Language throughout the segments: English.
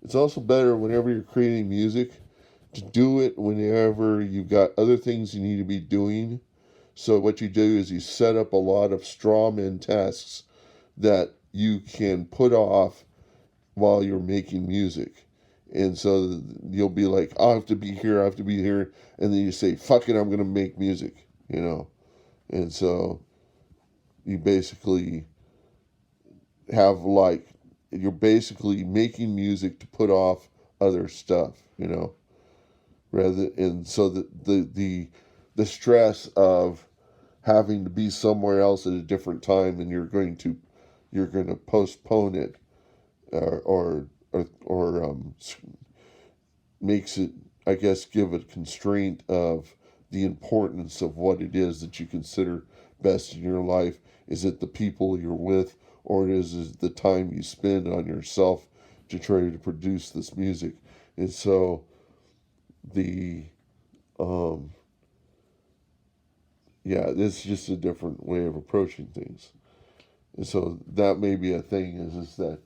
It's also better whenever you're creating music to do it whenever you've got other things you need to be doing. So what you do is you set up a lot of strawman tasks that you can put off while you're making music. And so you'll be like, I have to be here, I have to be here. And then you say, fuck it, I'm going to make music, you know. And so you basically have like, you're basically making music to put off other stuff, you know, rather, and so the stress of having to be somewhere else at a different time and you're going to postpone it or makes it, I guess, give a constraint of the importance of what it is that you consider best in your life. Is it the people you're with, or is it the time you spend on yourself to try to produce this music? And so the um, yeah, this is just a different way of approaching things. And so that may be a thing is that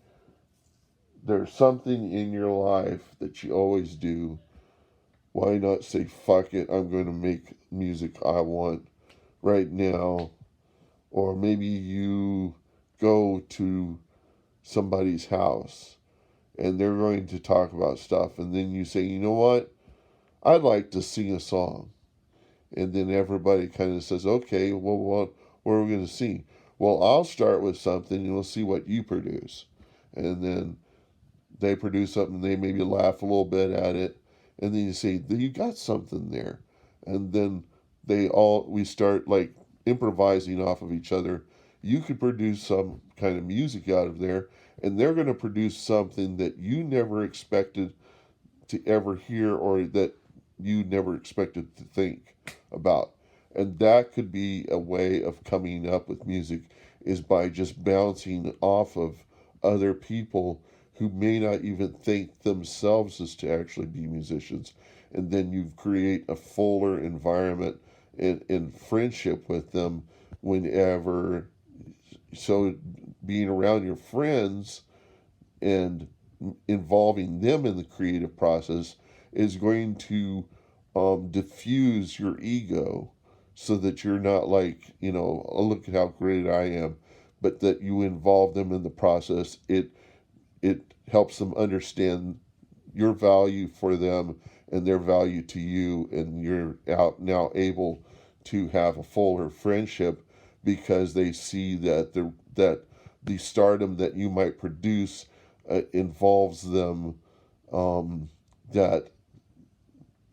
there's something in your life that you always do. Why not say, fuck it, I'm going to make music I want right now? Or maybe you go to somebody's house and they're going to talk about stuff, and then you say, you know what? I'd like to sing a song. And then everybody kind of says, okay, well, what are we going to sing? Well, I'll start with something and we'll see what you produce. And then they produce something, they maybe laugh a little bit at it, and then you say, you got something there. And then we start like improvising off of each other. You could produce some kind of music out of there, and they're going to produce something that you never expected to ever hear or that you never expected to think about. And that could be a way of coming up with music is by just bouncing off of other people who may not even think themselves as to actually be musicians. And then you create a fuller environment in friendship with them whenever. So being around your friends and involving them in the creative process is going to diffuse your ego so that you're not like, you know, oh, look at how great I am, but that you involve them in the process. It helps them understand your value for them and their value to you, and you're out now able to have a fuller friendship because they see that the stardom that you might produce involves them, um, that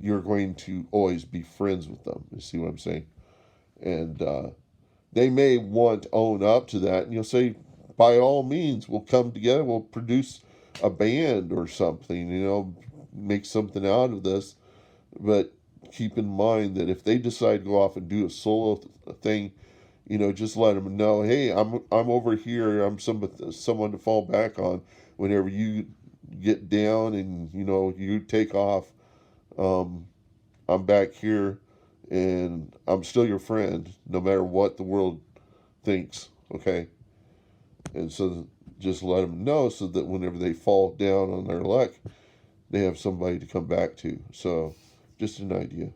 you're going to always be friends with them. You see what I'm saying? And they may want to own up to that, and you'll say, by all means, we'll come together, we'll produce a band or something, you know, make something out of this. But keep in mind that if they decide to go off and do a solo thing, you know, just let them know, hey, I'm over here. I'm someone to fall back on whenever you get down and you know you take off. Um, I'm back here, and I'm still your friend, no matter what the world thinks. Okay, and so just let them know so that whenever they fall down on their luck, they have somebody to come back to. So, just an idea.